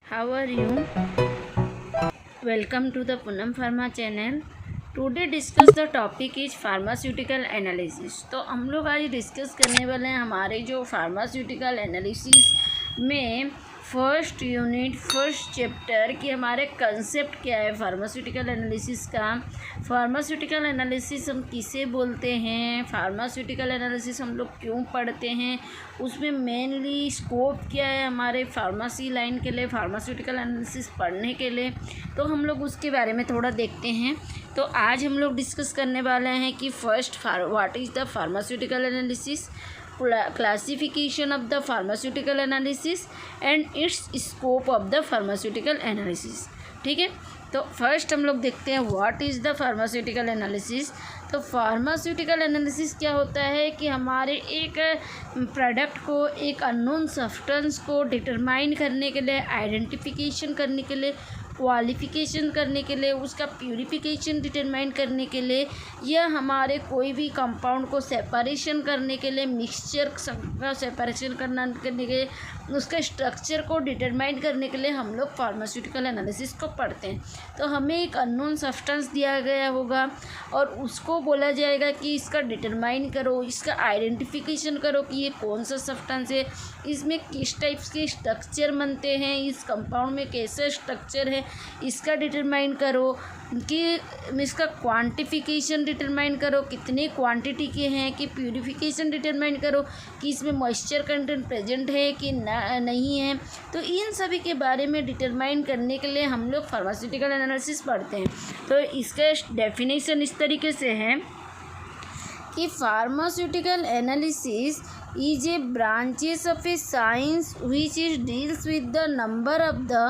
How are you? Welcome to the Punam Pharma channel. Today discuss the topic is pharmaceutical analysis. तो हम लोग आज discuss करने वाले हैं हमारे जो फार्मास्यूटिकल एनालिसिस में फर्स्ट यूनिट फर्स्ट चैप्टर कि हमारे कंसेप्ट क्या है फार्मास्यूटिकल एनालिसिस का। फार्मास्यूटिकल एनालिसिस हम किसे बोलते हैं, फार्मास्यूटिकल एनालिसिस हम लोग क्यों पढ़ते हैं, उसमें मेनली स्कोप क्या है हमारे फार्मेसी लाइन के लिए, फार्मास्यूटिकल एनालिसिस पढ़ने के लिए। तो हम लोग उसके बारे में थोड़ा देखते हैं। तो आज हम लोग डिस्कस करने वाले हैं कि first what is the pharmaceutical analysis, classification of the pharmaceutical analysis and it's scope of the pharmaceutical analysis. ठीक है, तो फर्स्ट हम लोग देखते हैं what is the pharmaceutical analysis. तो फार्मास्यूटिकल एनालिसिस क्या होता है कि हमारे एक प्रोडक्ट को, एक अननोन सब्सटेंस को डिटरमाइन करने के लिए, आइडेंटिफिकेशन करने के लिए, क्वालिफिकेशन करने के लिए, उसका प्यूरिफिकेशन डिटरमाइन करने के लिए, या हमारे कोई भी कंपाउंड को सेपरेशन करने के लिए, मिक्सचर का सेपरेशन करने के लिए, उसके स्ट्रक्चर को डिटरमाइन करने के लिए हम लोग फार्मास्यूटिकल एनालिसिस को पढ़ते हैं। तो हमें एक अननोन सब्सटेंस दिया गया होगा और उसको बोला जाएगा कि इसका डिटरमाइन करो, इसका आइडेंटिफिकेशन करो कि ये कौन सा सब्सटेंस है, इसमें किस टाइप्स के स्ट्रक्चर बनते हैं, इस कंपाउंड में कैसे स्ट्रक्चर है, इसका डिटरमाइन करो कि इसका क्वांटिफिकेशन डिटरमाइन करो, कितने क्वांटिटी के हैं, कि प्यूरिफिकेशन डिटरमाइन करो कि इसमें मॉइस्चर कंटेंट प्रेजेंट है कि नहीं है। तो इन सभी के बारे में डिटरमाइन करने के लिए हम लोग फार्मास्यूटिकल एनालिसिस पढ़ते हैं। तो इसका डेफिनेशन इस तरीके से है कि pharmaceutical analysis is a branches of a science which is deals with the number of the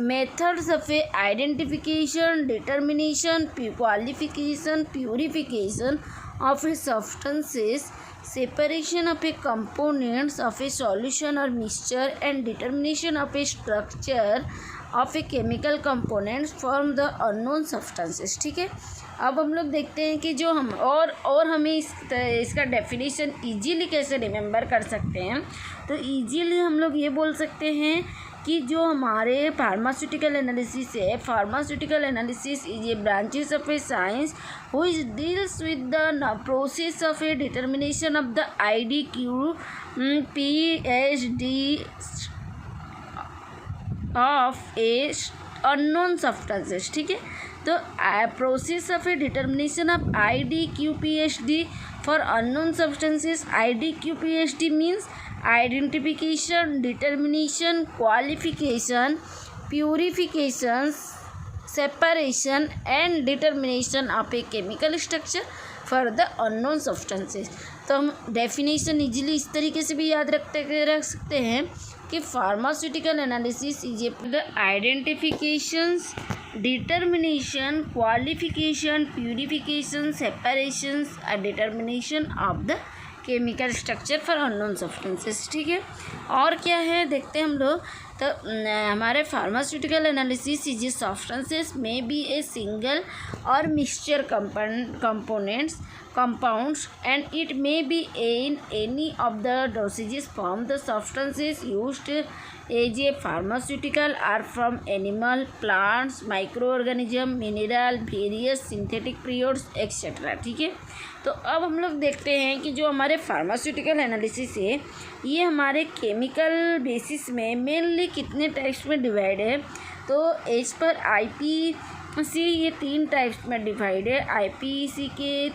methods of a identification, determination, qualification, purification of a substances, separation of a components of a solution or mixture, and determination of a structure of a chemical components from the unknown substances। ठीक है, अब हम लोग देखते हैं कि जो हम और हमें इसका डेफिनेशन इजीली कैसे रिमेंबर कर सकते हैं। तो इजीली हम लोग ये बोल सकते हैं कि जो हमारे फार्मास्यूटिकल एनालिसिस है, pharmaceutical analysis is a branches of A science which deals with the process of A determination of the IDQPHD of A unknown substances. ठीक है, तो process of A determination of IDQPHD for unknown substances. IDQPHD means identification, determination, qualification, purification, separation and determination of a chemical structure for the unknown substances. तो हम definition easily इस तरीके से भी याद रख सकते हैं कि pharmaceutical analysis is the identifications, determination, qualification, purification, separation और determination of the chemical structure for unknown substances. ठीक है, और क्या है देखते हैं हम लोग। तो हमारे फार्मास्यूटिकल एनालिसिस इज सब्सटेंसेस में बी ए सिंगल और mixture compounds and it may be in any of the dosages from the substances used as a pharmaceutical or from animal, plants, microorganism, mineral, various synthetic periods etc। ठीक है, तो अब हम लोग देखते हैं कि जो हमारे फार्मास्यूटिकल एनालिसिस है ये हमारे केमिकल बेसिस में मेनली कितने टाइप्स में डिवाइड है। तो एज पर IPC ये 3 टाइप्स में डिवाइड है। IPC के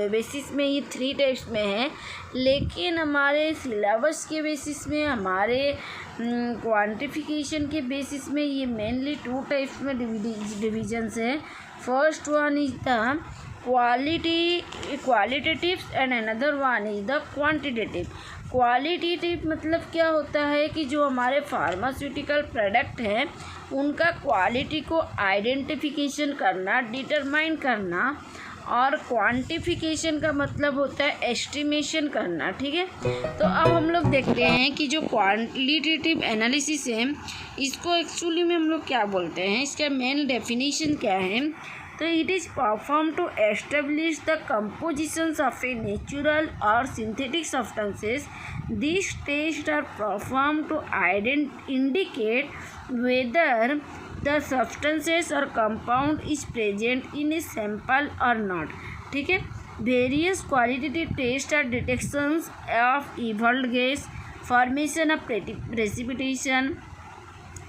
बेसिस में ये 3 टाइप्स में है, लेकिन हमारे सिलेबस के बेसिस में, हमारे क्वांटिफिकेशन के बेसिस में ये मेनली 2 टाइप्स में डिविजन्स है। First one is the qualitative and another one is the quantitative. Qualitative मतलब क्या होता है कि जो हमारे फार्मास्यूटिकल प्रोडक्ट हैं उनका क्वालिटी को आइडेंटिफिकेशन करना, डिटरमाइन करना, और क्वांटिफिकेशन का मतलब होता है एस्टिमेशन करना। ठीक है, तो अब हम लोग देखते हैं कि जो क्वालिटेटिव एनालिसिस है इसको एक्चुअली में हम लोग क्या बोलते हैं, इसका मेन डेफिनेशन क्या है। तो it is perform to establish the compositions of a natural और synthetic substances. These tests are performed to indicate whether the substances or compound is present in a sample or not. ठीक है. Various qualitative tests are detections of evolved gas, formation of precipitation,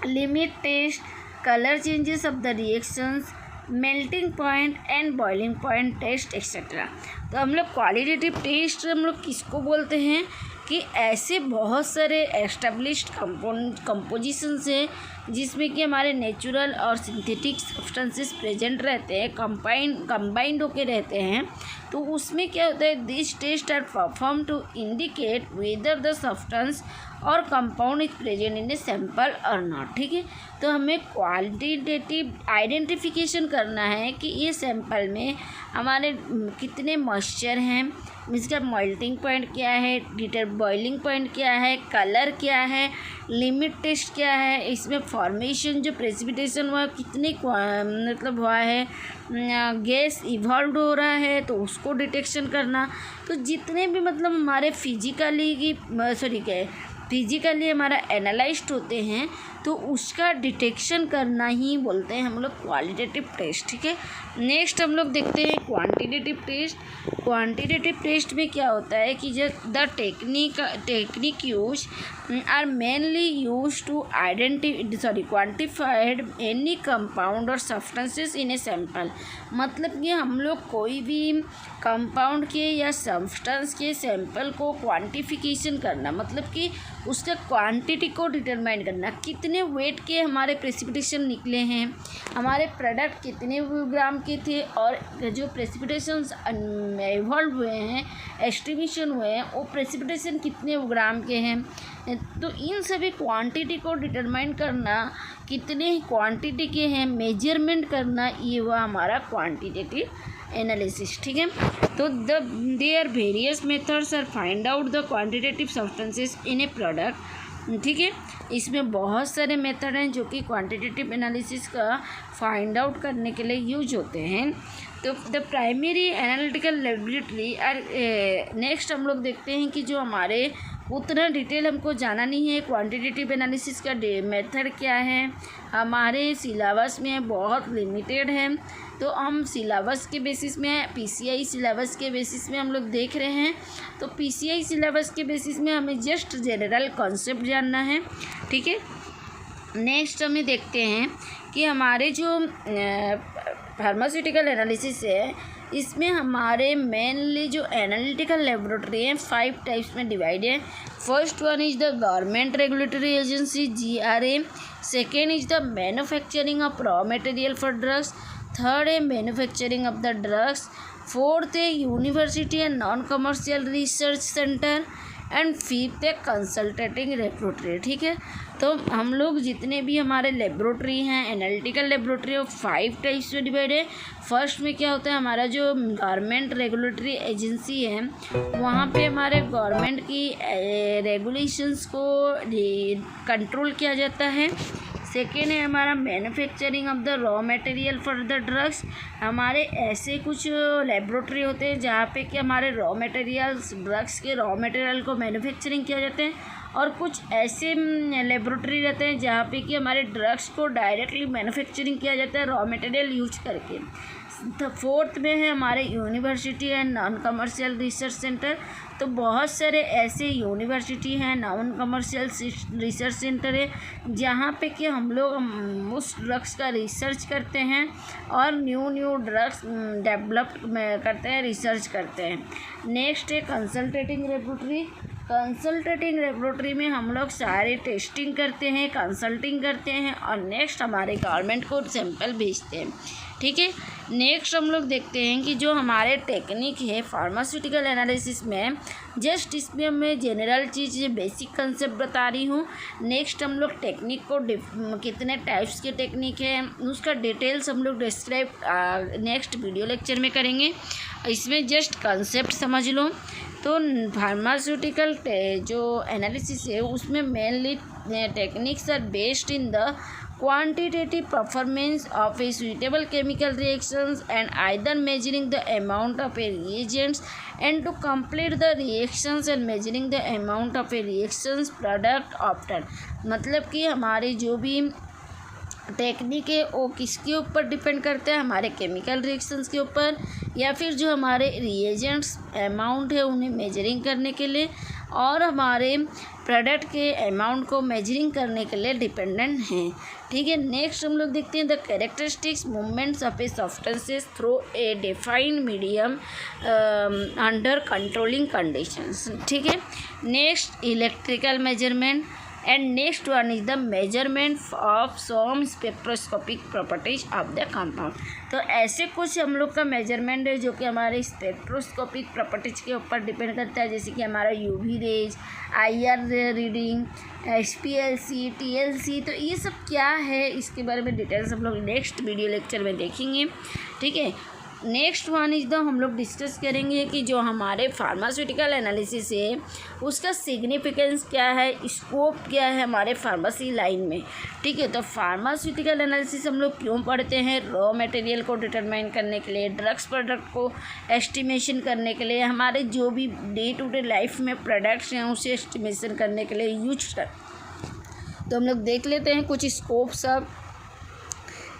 limit test, color changes of the reactions, melting point and boiling point test etcetera. तो हम लोग qualitative test हम लोग किसको बोलते हैं कि ऐसे बहुत सारे एस्टेब्लिश्ड कंपोजिशंस हैं जिसमें कि हमारे नेचुरल और सिंथेटिक सब्सटेंसेस प्रेजेंट रहते हैं, कंबाइंड होके रहते हैं. तो उसमें क्या होता है, this test are perform to indicate whether the substance और compound is present in a sample और नॉट. ठीक है. तो हमें क्वालिटेटिव आइडेंटिफिकेशन करना है कि ये सैंपल में हमारे कितने मॉइस्चर हैं, इसका मेल्टिंग पॉइंट क्या है, हीटर बॉइलिंग पॉइंट क्या है, कलर क्या है, लिमिट टेस्ट क्या है, इसमें फॉर्मेशन जो प्रेसिपिटेशन हुआ कितने मतलब हुआ है, गैस इवॉल्व हो रहा है तो उसको डिटेक्शन करना. तो जितने भी मतलब हमारे फिजिकली हमारा एनालाइज्ड होते हैं तो उसका डिटेक्शन करना ही बोलते हैं हम लोग क्वालिटेटिव टेस्ट. ठीक है. नेक्स्ट हम लोग देखते हैं क्वांटिटेटिव टेस्ट. क्वांटिटेटिव टेस्ट में क्या होता है कि जो the technique use are mainly use to quantified any compound और सब्सटेंसेस इन ए सैंपल. मतलब कि हम लोग कोई भी कंपाउंड के या सब्सटेंस के सैंपल को क्वांटिफिकेशन करना, मतलब कि उसका क्वांटिटी को डिटरमाइन करना, कितने वेट के हमारे प्रेसिपिटेशन निकले हैं, हमारे प्रोडक्ट कितने ग्राम के थे और जो प्रेसिपिटेशंस इवॉल्व हुए हैं, एस्टिमेशन हुए हैं, वो प्रेसिपिटेशन कितने ग्राम के हैं. तो इन सभी क्वांटिटी को डिटरमाइन करना, कितने क्वांटिटी के हैं मेजरमेंट करना, ये हुआ हमारा क्वांटिटेटिव एनालिसिस. ठीक है. तो there various methods are find out the quantitative substances in a product. ठीक है. इसमें बहुत सारे मेथड हैं जो कि क्वांटिटेटिव एनालिसिस का फाइंड आउट करने के लिए यूज होते हैं. तो द प्राइमरी एनालिटिकल लेबोरेटरी और नेक्स्ट हम लोग देखते हैं कि जो हमारे उतना डिटेल हमको जाना नहीं है, क्वांटिटेटिव एनालिसिस का मेथड क्या है हमारे सिलेबस में बहुत लिमिटेड है. तो हम सिलेबस के बेसिस में पीसीआई सिलेबस के बेसिस में हम लोग देख रहे हैं. तो पीसीआई सिलेबस के बेसिस में हमें जस्ट जनरल कॉन्सेप्ट जानना है. ठीक है. नेक्स्ट हमें देखते हैं कि हमारे जो फार्मास्यूटिकल एनालिसिस है इसमें हमारे मेनली जो एनालिटिकल लेबोरेटरी हैं 5 टाइप्स में डिवाइड है. First one is the government regulatory agency GRA. Second is the manufacturing of raw material for drugs. Third है manufacturing of the drugs. Fourth है university and non commercial research centre. And fifth है consulting laboratory. ठीक है. तो हम लोग जितने भी हमारे लेबोरेटरी हैं एनालिटिकल लेबोरेटरी 5 टाइप्स में डिवाइड है. फर्स्ट में क्या होता है, हमारा जो गवर्नमेंट रेगुलेटरी एजेंसी है वहाँ पे हमारे गवर्नमेंट की रेगुलेशंस को कंट्रोल किया जाता है. सेकेंड है हमारा manufacturing of the raw material for the drugs. हमारे ऐसे कुछ लेबोरेटरी होते हैं जहाँ पे कि हमारे रॉ मटेरियल्स ड्रग्स के रॉ मटेरियल को मैन्युफैक्चरिंग किया जाता है, और कुछ ऐसे लेबोरेटरी रहते हैं जहाँ पे कि हमारे ड्रग्स को डायरेक्टली मैन्युफैक्चरिंग किया जाता है रॉ मटेरियल यूज करके. फोर्थ में है हमारे university and non commercial research centre. तो बहुत सारे ऐसे यूनिवर्सिटी हैं, नॉन कमर्शियल रिसर्च सेंटर है जहाँ पे कि हम लोग उस ड्रग्स का रिसर्च करते हैं और न्यू ड्रग्स डेवलप करते हैं, रिसर्च करते हैं. नेक्स्ट है कंसल्टेटिंग लेबोरेटरी. कंसल्टेटिंग लेबोरेटरी में हम लोग सारे टेस्टिंग करते हैं, कंसल्टिंग करते हैं और नेक्स्ट हमारे गवर्नमेंट को सैंपल भेजते हैं. ठीक है. नेक्स्ट हम लोग देखते हैं कि जो हमारे टेक्निक है फार्मास्यूटिकल एनालिसिस में, जस्ट इसमें मैं जनरल चीज़ बेसिक कंसेप्ट बता रही हूँ. नेक्स्ट हम लोग टेक्निक को कितने टाइप्स के टेक्निक है उसका डिटेल्स हम लोग डिस्क्राइब नेक्स्ट वीडियो लेक्चर में करेंगे. इसमें जस्ट कंसेप्ट समझ लो. तो फार्मास्यूटिकल जो एनालिसिस है उसमें mainly techniques are based in the quantitative performance of a suitable chemical reactions and either measuring the amount of a reagents and to complete the reactions and measuring the amount of a reactions product often। मतलब कि हमारे जो भी technique है वो किसके ऊपर depend करता है, हमारे केमिकल रिएक्शंस के ऊपर, या फिर जो हमारे रिएजेंट्स अमाउंट है उन्हें मेजरिंग करने के लिए और हमारे प्रोडक्ट के अमाउंट को मेजरिंग करने के लिए डिपेंडेंट हैं। ठीक है, नेक्स्ट हम लोग देखते हैं the characteristics movements of A substances through a defined medium under controlling conditions. ठीक है, next electrical measurement and next one is the measurement of some spectroscopic properties of the compound। तो ऐसे कुछ हम लोग का मेजरमेंट है जो कि हमारे स्पेक्ट्रोस्कोपिक प्रॉपर्टीज के ऊपर डिपेंड करता है, जैसे कि हमारा UV rays, IR reading, HPLC, TLC। तो ये सब क्या है इसके बारे में डिटेल्स हम लोग नेक्स्ट वीडियो लेक्चर में देखेंगे। ठीक है, नेक्स्ट वन इज़ द हम लोग डिस्कस करेंगे कि जो हमारे फार्मास्यूटिकल एनालिसिस है उसका सिग्निफिकेंस क्या है, स्कोप क्या है हमारे फार्मेसी लाइन में। ठीक है, तो फार्मास्यूटिकल एनालिसिस हम लोग क्यों पढ़ते हैं, रॉ मटेरियल को डिटरमाइन करने के लिए, ड्रग्स प्रोडक्ट को एस्टिमेशन करने के लिए, हमारे जो भी डे टू डे लाइफ में प्रोडक्ट्स हैं उसे एस्टिमेशन करने के लिए यूज कर। तो हम लोग देख लेते हैं कुछ स्कोप्स अब।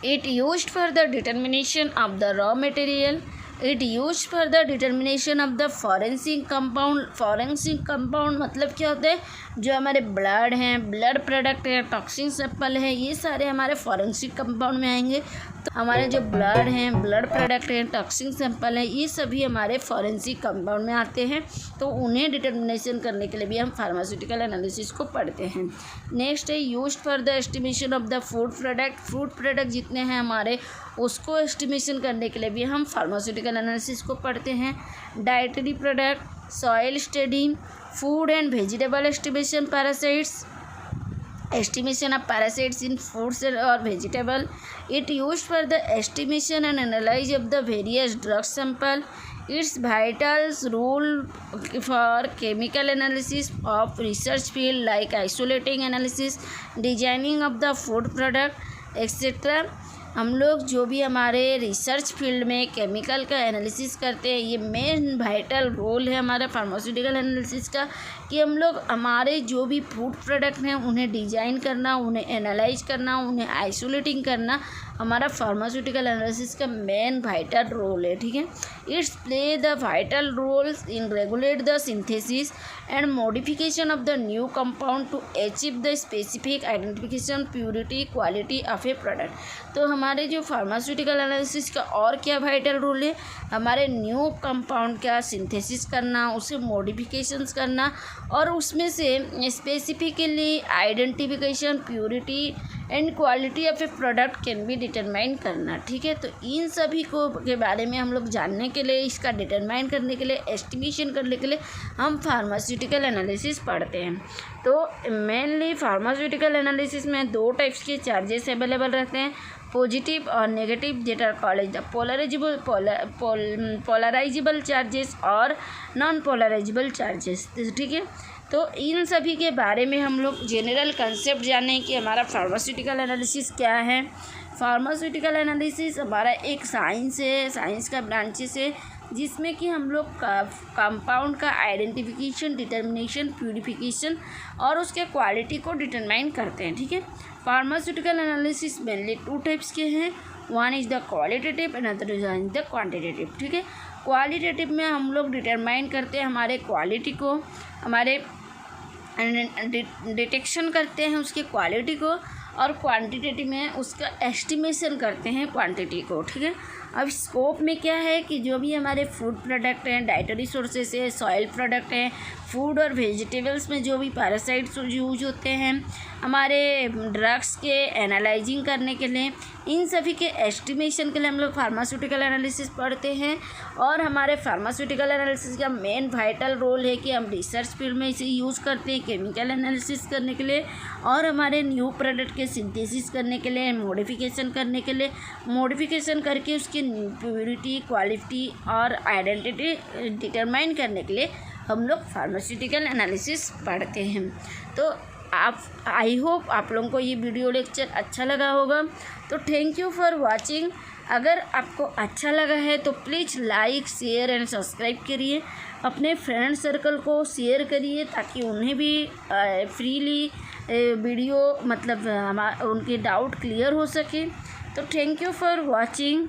It used for the determination of the raw material. It used for the determination of the forensic compound। forensic compound मतलब क्या होता है, जो हमारे ब्लड हैं, ब्लड प्रोडक्ट है, टॉक्सिन सैंपल है, ये सारे हमारे फॉरेंसिक कंपाउंड में आएंगे। तो हमारे जो ब्लड हैं, ब्लड प्रोडक्ट हैं, टॉक्सिन सैंपल हैं, ये सभी हमारे फॉरेंसिक कंपाउंड में आते हैं। तो उन्हें डिटर्मिनेशन करने के लिए भी हम फार्मास्यूटिकल एनालिसिस को पढ़ते हैं। नेक्स्ट है used for the estimation of the food product. Food product जितने हैं हमारे उसको एस्टिमेशन करने के लिए भी हम फार्मास्यूटिकल एनालिसिस को पढ़ते हैं। Dietary product, soil study, food and vegetable estimation, parasites, estimation of parasites in foods or vegetable। It used for the estimation and analysis of the various drug sample। Its vital role for chemical analysis of research field like isolating analysis, designing of the food product etc। हम लोग जो भी हमारे research field में chemical का analysis करते हैं, ये मेन वाइटल रोल है हमारा फार्मास्यूटिकल एनालिसिस का, कि हम लोग हमारे जो भी फूड प्रोडक्ट हैं उन्हें डिज़ाइन करना, उन्हें एनालाइज करना, उन्हें आइसोलेटिंग करना हमारा फार्मास्यूटिकल एनालिसिस का मेन वाइटल रोल है। ठीक है, it's play the vital roles in regulate the synthesis and modification of the new compound to achieve the specific identification, purity, quality of a product. तो हमारे जो pharmaceutical analysis का और क्या वाइटल रोल है, हमारे न्यू कंपाउंड का synthesis करना, उसे मॉडिफिकेशंस करना और उसमें से specifically identification, purity and quality of a product can be determine करना। ठीक है, तो इन सभी को के बारे में हम लोग जानने के लिए, इसका डिटरमाइन करने के लिए, एस्टिमेशन करने के लिए हम फार्मास्यूटिकल एनालिसिस पढ़ते हैं। तो मेनली फार्मास्यूटिकल एनालिसिस में दो टाइप्स के चार्जेस अवेलेबल रहते हैं, पॉजिटिव और नेगेटिव, जेट are called the polarizable charges और नॉन पोलराइजेबल चार्जेस। ठीक है, तो इन सभी के बारे में हम लोग जनरल कंसेप्ट जानें कि हमारा फार्मास्यूटिकल एनालिसिस क्या है। फार्मास्यूटिकल एनालिसिस हमारा एक साइंस है, साइंस का ब्रांचेस है, जिसमें कि हम लोग कंपाउंड का आइडेंटिफिकेशन, डिटर्मिनेशन, प्यूरिफिकेशन और उसके क्वालिटी को डिटरमाइन करते हैं। ठीक है, pharmaceutical analysis mainly two types के हैं, one is the qualitative and other is the quantitative. ठीक है, क्वालिटेटिव में हम लोग डिटरमाइन करते हैं हमारे क्वालिटी को, हमारे डिटेक्शन करते हैं उसकी क्वालिटी को, और क्वांटिटेटिव में उसका एस्टिमेशन करते हैं क्वांटिटी को। ठीक है, अब स्कोप में क्या है कि जो भी हमारे फूड प्रोडक्ट हैं, डाइटरी सोर्सेस है, सॉइल प्रोडक्ट हैं, फूड और वेजिटेबल्स में जो भी पैरासाइट्स यूज होते हैं, हमारे ड्रग्स के एनालाइजिंग करने के लिए, इन सभी के एस्टिमेशन के लिए हम लोग फार्मास्यूटिकल एनालिसिस पढ़ते हैं। और हमारे फार्मास्यूटिकल एनालिसिस का मेन वाइटल रोल है कि हम रिसर्च फील्ड में इसे यूज़ करते हैं केमिकल एनालिसिस करने के लिए और हमारे न्यू प्रोडक्ट के सिंथेसिस करने के लिए, मॉडिफिकेशन करने के लिए, मॉडिफिकेशन करके उसकी प्योरिटी, क्वालिटी और आइडेंटिटी डिटरमाइन करने के लिए हम लोग फार्मास्यूटिकल एनालिसिस पढ़ते हैं। तो आप आई होप आप लोगों को ये वीडियो लेक्चर अच्छा लगा होगा। तो थैंक यू फॉर वॉचिंग। अगर आपको अच्छा लगा है तो please like share and subscribe करिए, अपने फ्रेंड सर्कल को शेयर करिए ताकि उन्हें भी फ्रीली वीडियो मतलब उनके डाउट क्लियर हो सके। तो थैंक यू फॉर वॉचिंग।